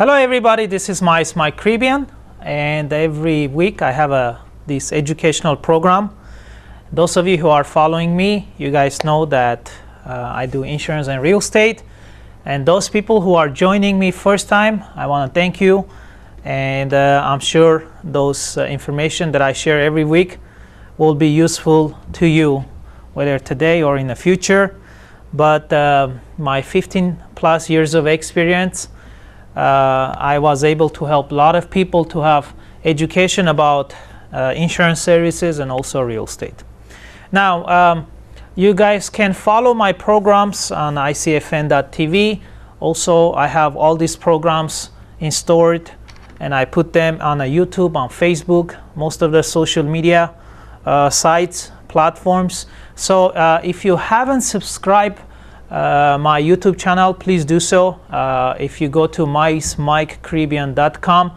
Hello everybody, this is Mike Caribbean, and every week I have this educational program. Those of you who are following me, you guys know that I do insurance and real estate. And those people who are joining me first time, I want to thank you. And I'm sure those information that I share every week will be useful to you, whether today or in the future. But my 15 plus years of experience, I was able to help a lot of people to have education about insurance services and also real estate. Now, you guys can follow my programs on icfn.tv. Also, I have all these programs stored, and I put them on YouTube, on Facebook, most of the social media sites, platforms. So if you haven't subscribed my YouTube channel, please do so. If you go to MikeCaribbean.com,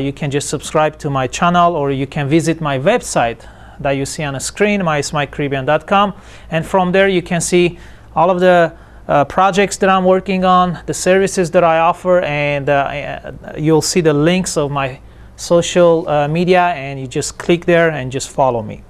you can just subscribe to my channel, or you can visit my website that you see on the screen, MikeCaribbean.com, and from there you can see all of the projects that I'm working on, the services that I offer, and you'll see the links of my social media, and you just click there and just follow me.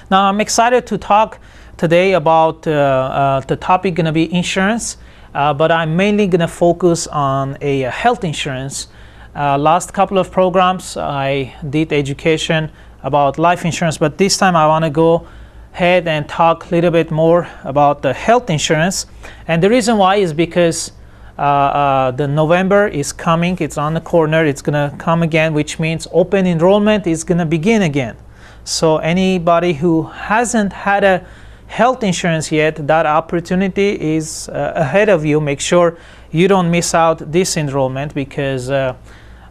Now, I'm excited to talk today about the topic going to be insurance, but I'm mainly going to focus on a health insurance. Last couple of programs I did education about life insurance, but this time I want to go ahead and talk a little bit more about the health insurance. And the reason why is because the November is coming, it's on the corner, it's going to come again, which means open enrollment is going to begin again. So anybody who hasn't had a health insurance yet, that opportunity is ahead of you. Make sure you don't miss out this enrollment, because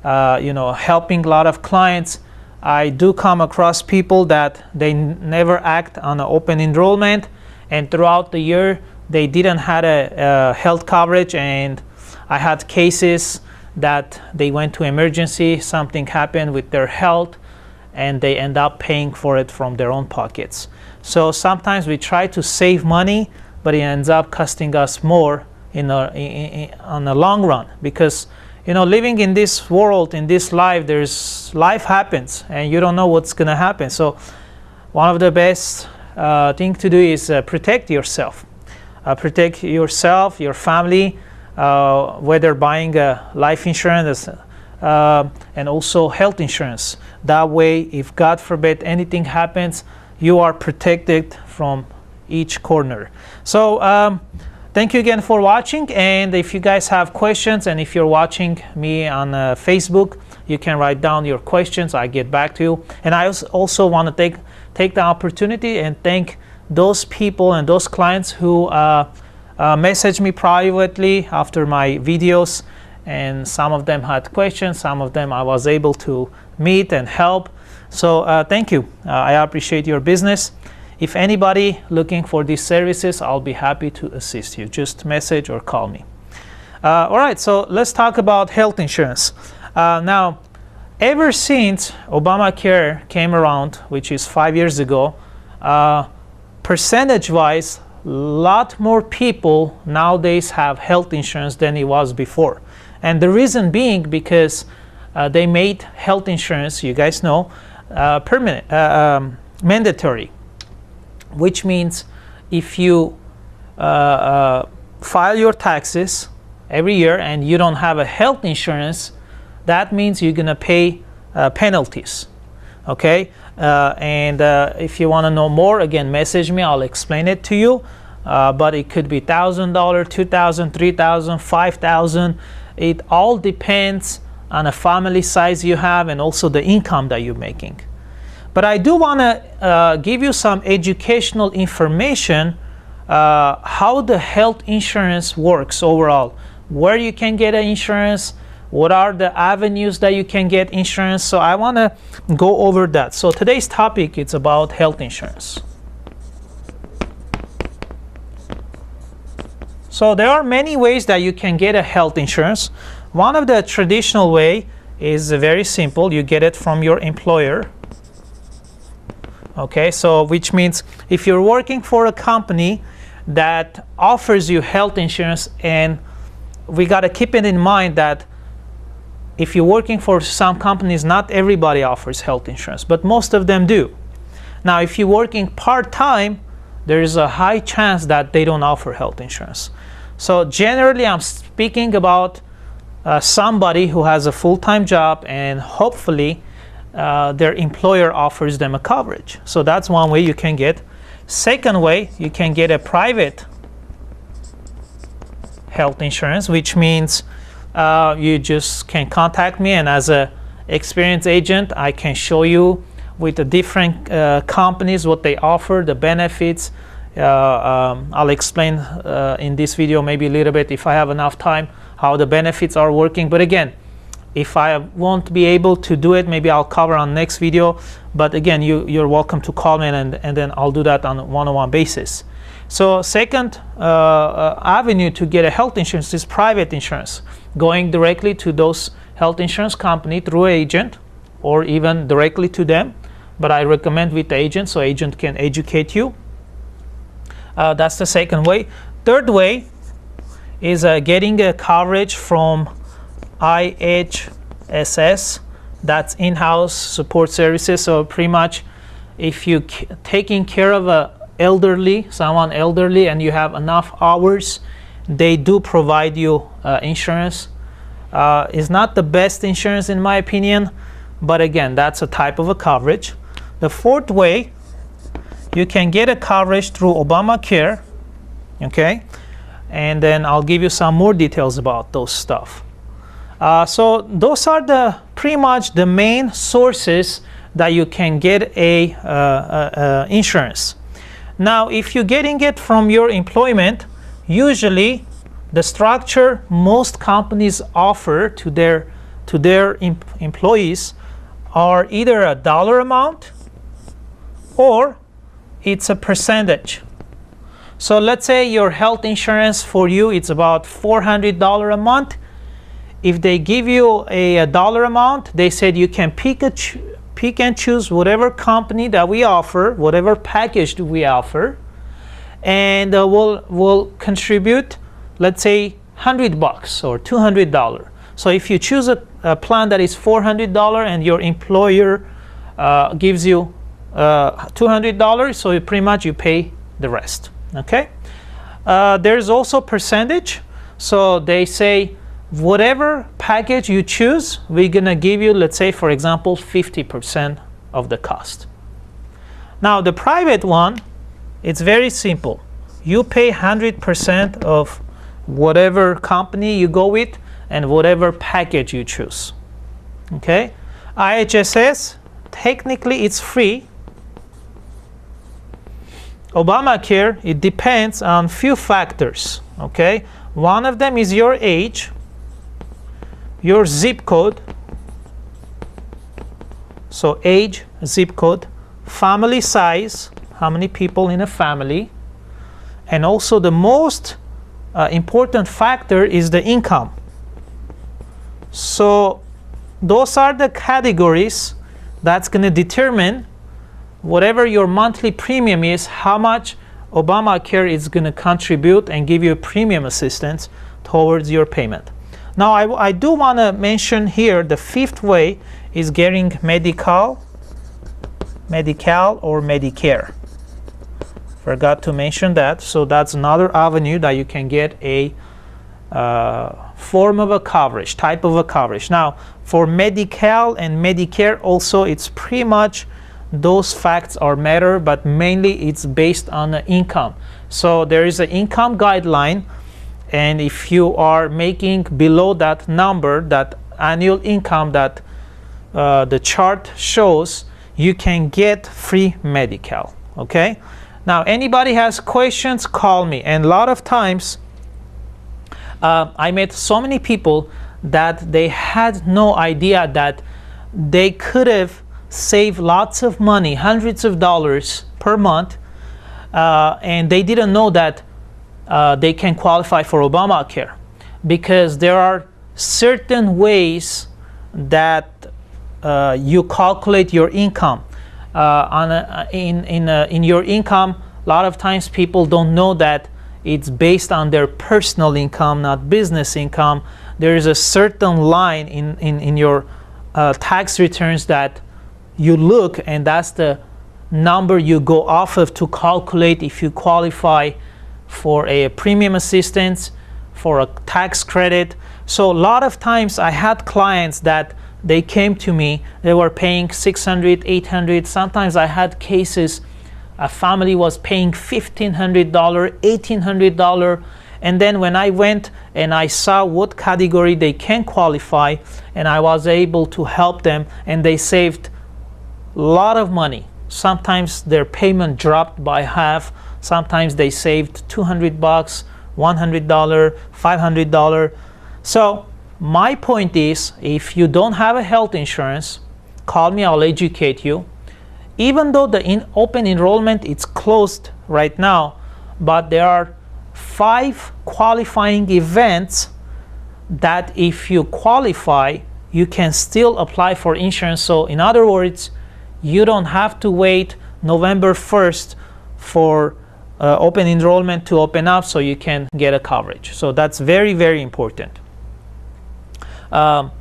helping a lot of clients, I do come across people that they never act on an open enrollment, and throughout the year they didn't had a health coverage, and I had cases that they went to emergency, something happened with their health, and they end up paying for it from their own pockets. So sometimes we try to save money, but it ends up costing us more on the long run, because living in this world, in this life, life happens and you don't know what's going to happen. So one of the best thing to do is protect yourself. Protect yourself, your family, whether buying a life insurance and also health insurance. That way, if God forbid anything happens, you are protected from each corner. So thank you again for watching, and if you guys have questions, and if you're watching me on Facebook, you can write down your questions. I get back to you. And I also want to take the opportunity and thank those people and those clients who message me privately after my videos, and some of them had questions, some of them I was able to meet and help. So thank you. I appreciate your business. If anybody looking for these services, I'll be happy to assist you. Just message or call me. All right, so let's talk about health insurance. Now, ever since Obamacare came around, which is 5 years ago, percentage-wise, a lot more people nowadays have health insurance than it was before. And the reason being because they made health insurance, you guys know, permanent, mandatory, which means if you file your taxes every year and you don't have a health insurance, that means you're going to pay penalties. Okay, and if you want to know more, again, message me, I'll explain it to you. But it could be $1,000, $2,000, $3,000, $5,000. It all depends on the family size you have and also the income that you're making. But I do want to give you some educational information how the health insurance works overall, where you can get an insurance, what are the avenues that you can get insurance. So I want to go over that. So today's topic is about health insurance. So there are many ways that you can get a health insurance. One of the traditional way is very simple. You get it from your employer. Okay, so which means if you're working for a company that offers you health insurance and we got to keep it in mind that if you're working for some companies, not everybody offers health insurance, but most of them do. Now, if you're working part-time, there is a high chance that they don't offer health insurance. So generally, I'm speaking about somebody who has a full-time job and hopefully their employer offers them a coverage. So that's one way you can get. Second way, you can get a private health insurance, which means you just can contact me, and as a experienced agent, I can show you with the different companies what they offer, the benefits. I'll explain in this video maybe a little bit, if I have enough time, how the benefits are working. But again, if I won't be able to do it, maybe I'll cover on next video. But again, you're welcome to call me, and then I'll do that on a one-on-one basis. So second avenue to get a health insurance is private insurance, going directly to those health insurance company through an agent or even directly to them. But I recommend with the agent, so agent can educate you. That's the second way. Third way is getting a coverage from IHSS, that's in-house support services. So pretty much if you taking care of someone elderly and you have enough hours, they do provide you insurance. It's not the best insurance in my opinion, but again, that's a type of a coverage. The fourth way, you can get a coverage through Obamacare, okay? And then I'll give you some more details about those stuff. So those are pretty much the main sources that you can get a insurance. Now, if you're getting it from your employment, usually the structure most companies offer to their employees are either a dollar amount or it's a percentage. So let's say your health insurance for you, it's about $400 a month. If they give you a dollar amount, they said you can pick and choose whatever company that we offer, whatever package we offer, and we'll contribute, let's say, $100 or $200. So if you choose a plan that is $400 and your employer gives you $200, so pretty much you pay the rest. Okay. There's also percentage. So they say whatever package you choose, we're gonna give you, let's say for example, 50% of the cost. Now the private one, it's very simple. You pay 100% of whatever company you go with and whatever package you choose. Okay. IHSS, technically it's free. Obamacare, it depends on few factors, okay? One of them is your age, your zip code, so age, zip code, family size, how many people in a family, and also the most important factor is the income. So those are the categories that's going to determine whatever your monthly premium is, how much Obamacare is going to contribute and give you premium assistance towards your payment. Now, I do want to mention here the fifth way is getting Medi-Cal or Medicare. Forgot to mention that. So that's another avenue that you can get a form of a coverage, type of a coverage. Now, for Medi-Cal and Medicare also, it's pretty much those facts are matter, but mainly it's based on the income. So there is an income guideline, and if you are making below that number, that annual income that the chart shows, you can get free Medi-Cal. Okay. Now, anybody has questions, call me. And a lot of times, I met so many people that they had no idea that they could have saved lots of money, hundreds of dollars per month, and they didn't know that they can qualify for Obamacare, because there are certain ways that you calculate your income. In your income, a lot of times people don't know that it's based on their personal income, not business income. There is a certain line in your tax returns that you look, and that's the number you go off of to calculate if you qualify for a premium assistance, for a tax credit. So a lot of times I had clients that they came to me, they were paying $600, $800. Sometimes I had cases a family was paying $1,500, $1,800, and then when I went and I saw what category they can qualify, and I was able to help them, and they saved a lot of money. Sometimes their payment dropped by half. Sometimes they saved $200, $100, $500. So my point is, if you don't have a health insurance, call me, I'll educate you. Even though the open enrollment is closed right now, but there are 5 qualifying events that if you qualify, you can still apply for insurance. So in other words, you don't have to wait November 1st for open enrollment to open up so you can get a coverage. So that's very, very important. I'll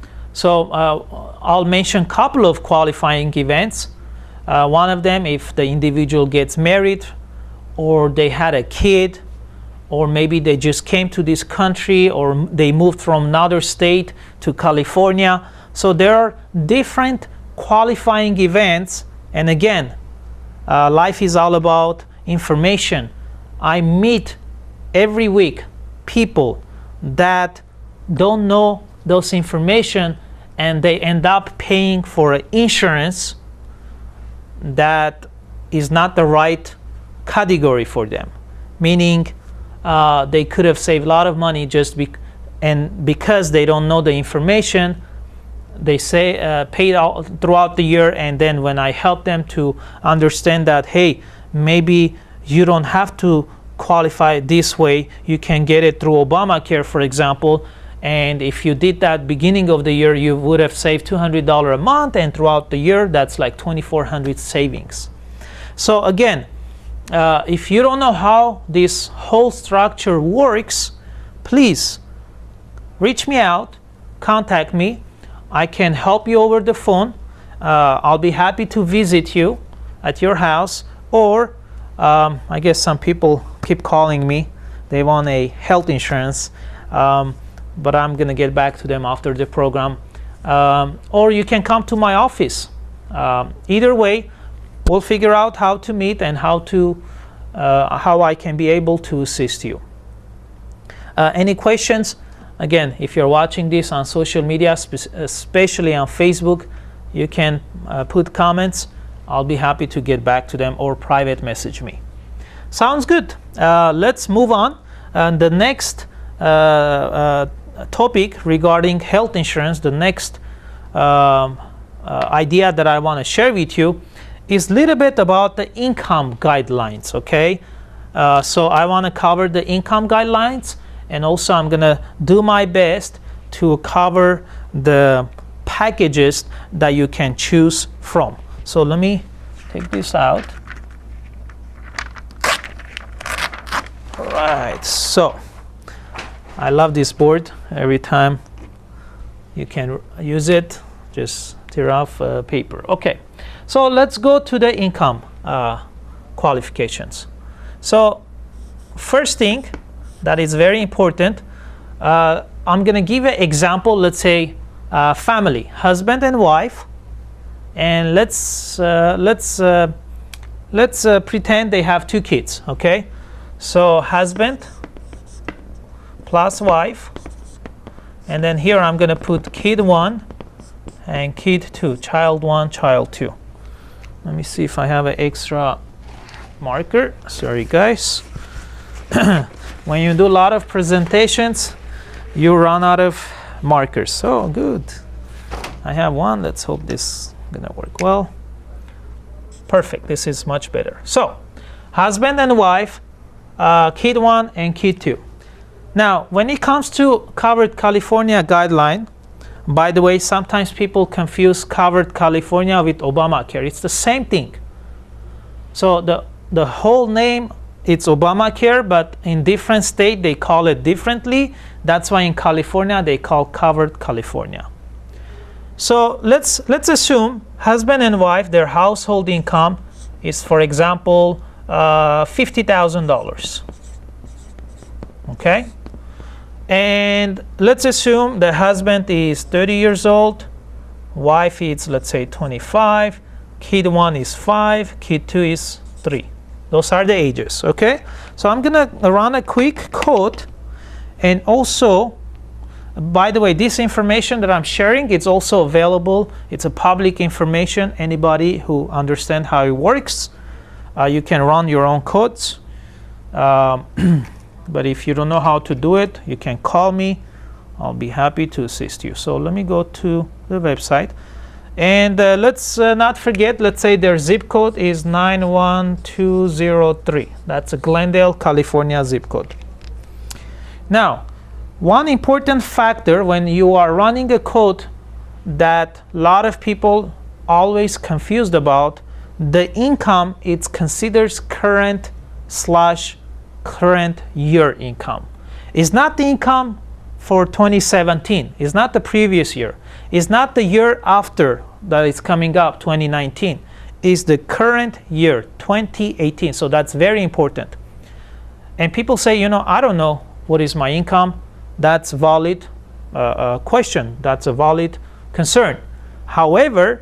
mention a couple of qualifying events. One of them, if the individual gets married, or they had a kid, or maybe they just came to this country, or they moved from another state to California. So there are different qualifying events. And again, life is all about information. I meet every week people that don't know those information, and they end up paying for insurance that is not the right category for them, meaning they could have saved a lot of money because they don't know the information. They say paid out throughout the year, and then when I help them to understand that, hey, maybe you don't have to qualify this way, you can get it through Obamacare, for example, and if you did that beginning of the year, you would have saved $200 a month, and throughout the year, that's like $2,400 savings. So again, if you don't know how this whole structure works, please reach me out, contact me. I can help you over the phone. I'll be happy to visit you at your house, or I guess some people keep calling me. They want a health insurance, but I'm going to get back to them after the program. Or you can come to my office. Either way, we'll figure out how to meet and how I can be able to assist you. Any questions? Again, if you're watching this on social media, especially on Facebook, you can put comments. I'll be happy to get back to them, or private message me. Sounds good. Let's move on. The next topic regarding health insurance, the next idea that I want to share with you is a little bit about the income guidelines, okay? So I want to cover the income guidelines, and also I'm going to do my best to cover the packages that you can choose from. So let me take this out. All right, so I love this board. Every time you can use it, just tear off paper. Okay, so let's go to the income qualifications. So first thing that is very important, I'm going to give an example. Let's say family, husband and wife, and let's pretend they have 2 kids. Okay, so husband plus wife, and then here I'm going to put kid 1 and kid 2, child 1, child 2. Let me see if I have an extra marker. Sorry guys. When you do a lot of presentations, you run out of markers. So good. I have one. Let's hope this is going to work well. Perfect. This is much better. So husband and wife, kid 1 and kid 2. Now, when it comes to Covered California guideline, by the way, sometimes people confuse Covered California with Obamacare. It's the same thing. So the whole name it's Obamacare, but in different state they call it differently. That's why in California they call covered California. So let's assume husband and wife, their household income is, for example, $50,000. Okay, and let's assume the husband is 30 years old, wife is, let's say, 25, kid 1 is 5, kid 2 is 3. Those are the ages. Okay, so I'm gonna run a quick quote. And also, by the way, this information that I'm sharing, it's also available. It's a public information. Anybody who understands how it works, you can run your own codes. But if you don't know how to do it, you can call me. I'll be happy to assist you. So let me go to the website. And let's not forget, let's say their zip code is 91203. That's a Glendale, California zip code. Now, one important factor when you are running a code that a lot of people always confused about, the income, it's considered current year income. It's not the income for 2017. It's not the previous year. It's not the year after that is coming up, 2019. It's the current year, 2018. So that's very important. And people say, I don't know what is my income. That's a valid question. That's a valid concern. However,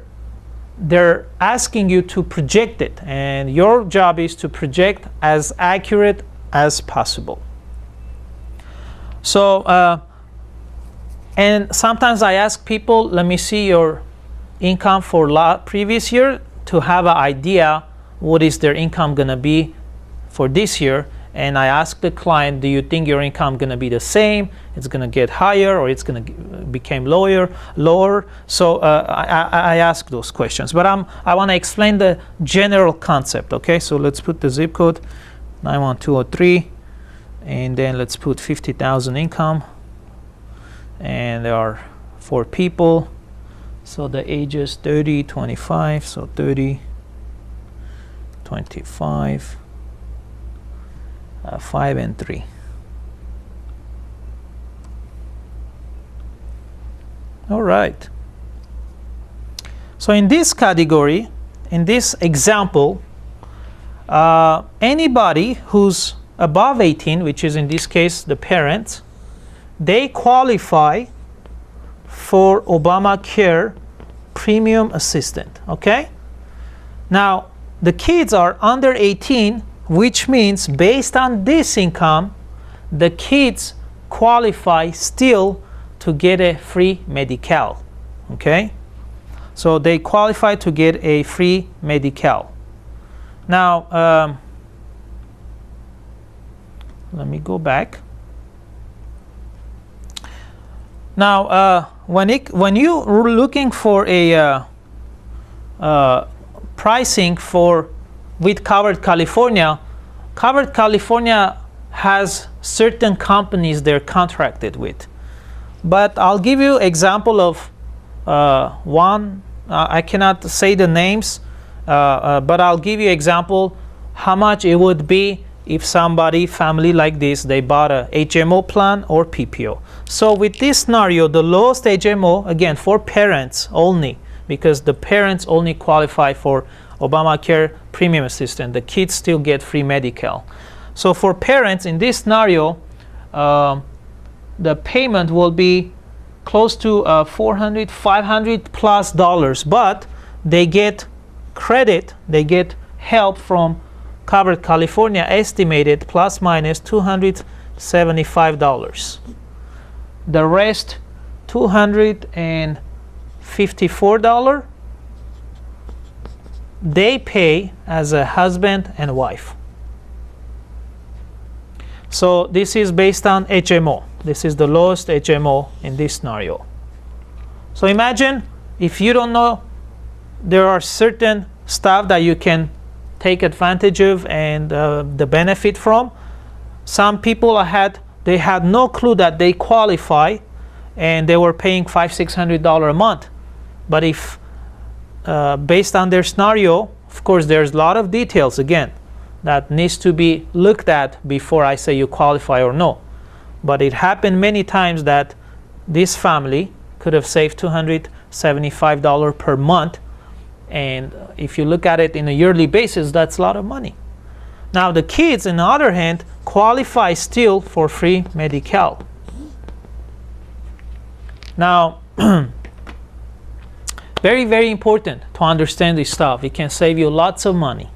they're asking you to project it, and your job is to project as accurate as possible. So, and sometimes I ask people, let me see your income for previous year to have an idea what is their income going to be for this year. And I ask the client, do you think your income going to be the same? It's going to get higher, or it's going to become lower? So I ask those questions. But I want to explain the general concept. Okay, so let's put the zip code 91203, and then let's put 50,000 income. And there are 4 people. So the ages 30, 25. So 30, 25. 5 and 3. All right. So in this category, in this example, anybody who's above 18, which is in this case the parents, they qualify for Obamacare premium assistance. Okay. Now the kids are under 18. Which means based on this income, the kids qualify still to get a free medical. Okay? So they qualify to get a free medical. Now, let me go back. Now, when you're looking for a pricing for with Covered California has certain companies they're contracted with. But I'll give you example of one. I cannot say the names, but I'll give you example how much it would be if family like this, they bought a HMO plan or PPO. So with this scenario, the lowest HMO, again, for parents only, because the parents only qualify for Obamacare premium assistance. The kids still get free medical. So for parents in this scenario, the payment will be close to $400, $500 plus dollars, but they get credit, they get help from Covered California, estimated plus minus $275. The rest, $254. They pay as a husband and wife. So this is based on HMO. This is the lowest HMO in this scenario. So imagine if you don't know, there are certain stuff that you can take advantage of and the benefit from. Some people they had no clue that they qualify, and they were paying $500-600 a month. But if based on their scenario, of course, there's a lot of details again. that needs to be looked at before I say you qualify or no. But it happened many times that this family could have saved $275 per month, and if you look at it in a yearly basis, that's a lot of money. Now the kids, on the other hand, qualify still for free medical. Now very, very important to understand this stuff. It can save you lots of money.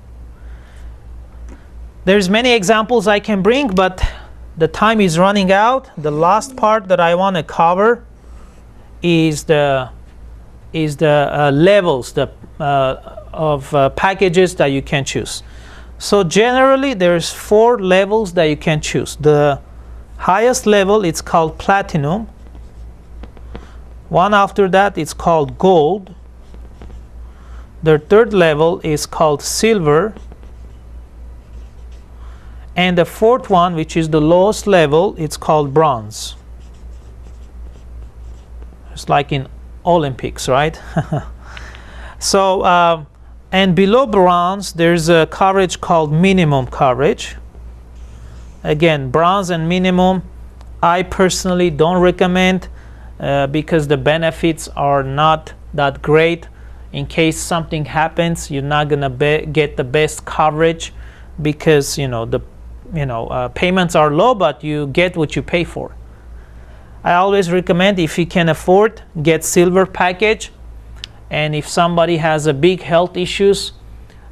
There's many examples I can bring, but the time is running out. The last part that I want to cover is the levels of packages that you can choose. So generally, there's 4 levels that you can choose. The highest level, it's called platinum. One after that, it's called gold. The third level is called silver. And the fourth one, which is the lowest level, it's called bronze. It's like in Olympics, right? So, and below bronze, there's a coverage called minimum coverage. Again, bronze and minimum, I personally don't recommend because the benefits are not that great. In case something happens, you're not gonna get the best coverage because payments are low, but you get what you pay for. I always recommend, if you can afford, get silver package. And if somebody has a big health issues,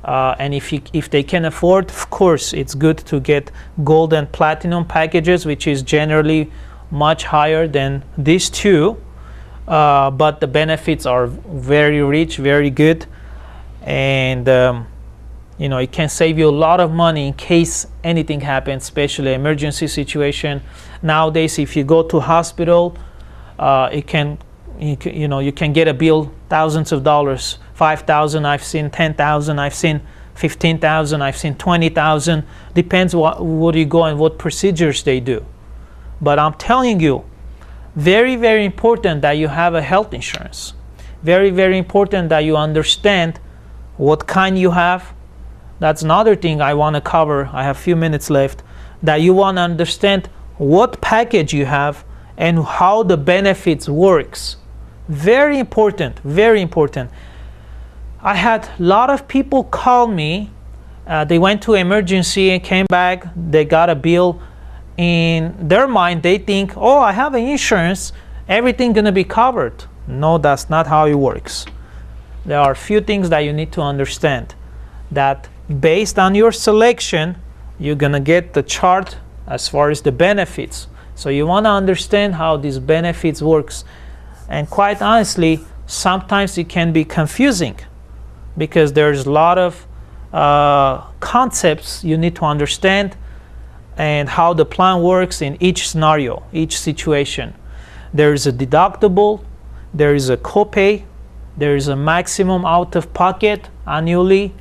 and if they can afford, of course, it's good to get gold and platinum packages, which is generally much higher than these two. But the benefits are very rich, very good, and it can save you a lot of money in case anything happens, especially emergency situation. Nowadays, if you go to hospital, you can get a bill thousands of dollars, $5,000. I've seen $10,000. I've seen $15,000. I've seen $20,000. Depends what you go and what procedures they do. But I'm telling you, very, very important that you have a health insurance. Very, very important that you understand what kind you have. That's another thing I want to cover. I have a few minutes left. That you want to understand what package you have and how the benefits works. Very important, very important. I had a lot of people call me. They went to emergency and came back. They got a bill. In their mind, they think, oh, I have an insurance, everything gonna be covered. No, that's not how it works. There are a few things that you need to understand. That based on your selection, you're gonna get the chart as far as the benefits. So you wanna understand how these benefits works. And quite honestly, sometimes it can be confusing because there's a lot of concepts you need to understand and how the plan works in each scenario, each situation. There is a deductible, there is a copay, there is a maximum out of pocket annually,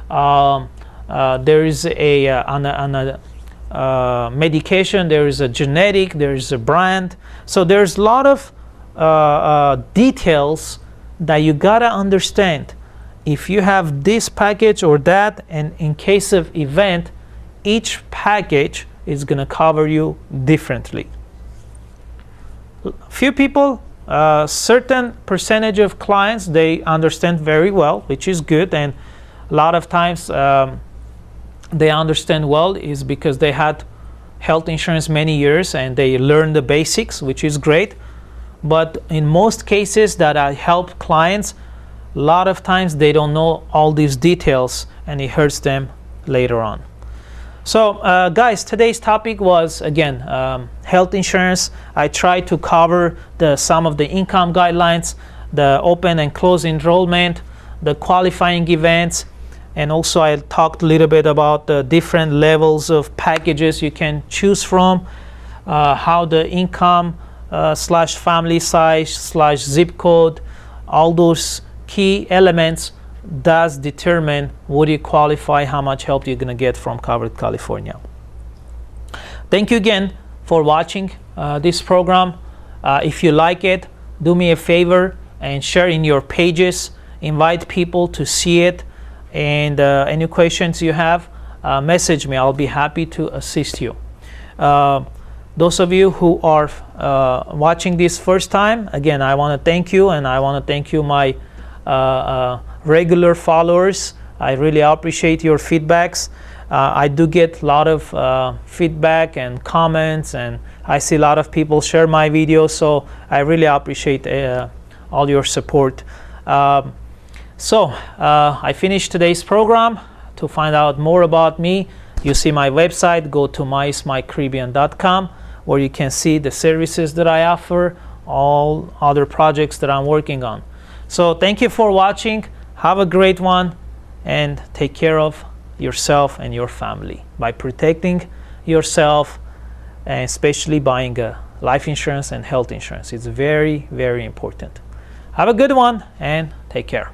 there is a medication, there is a genetic, there is a brand. So there's a lot of details that you gotta understand. If you have this package or that, and in case of event, each package is going to cover you differently. Few people, certain percentage of clients, they understand very well, which is good, and a lot of times they understand well is because they had health insurance many years and they learn the basics, which is great. But in most cases that I help clients, a lot of times they don't know all these details and it hurts them later on. So guys, today's topic was, again, health insurance. I tried to cover some of the income guidelines, the open and closed enrollment, the qualifying events, and also I talked a little bit about the different levels of packages you can choose from, how the income slash family size slash zip code, all those key elements does determine would you qualify, how much help you're going to get from Covered California. Thank you again for watching this program. If you like it, do me a favor and share in your pages, invite people to see it, and any questions you have, message me. I'll be happy to assist you. Those of you who are watching this first time, again, I want to thank you, and I want to thank you, my regular followers. I really appreciate your feedbacks. I do get a lot of feedback and comments, and I see a lot of people share my videos, so I really appreciate all your support. I finished today's program. To find out more about me, you see my website. Go to mysmycaribbean.com, where you can see the services that I offer, all other projects that I'm working on. So thank you for watching. Have a great one, and take care of yourself and your family by protecting yourself, and especially buying a life insurance and health insurance. It's very, very important. Have a good one, and take care.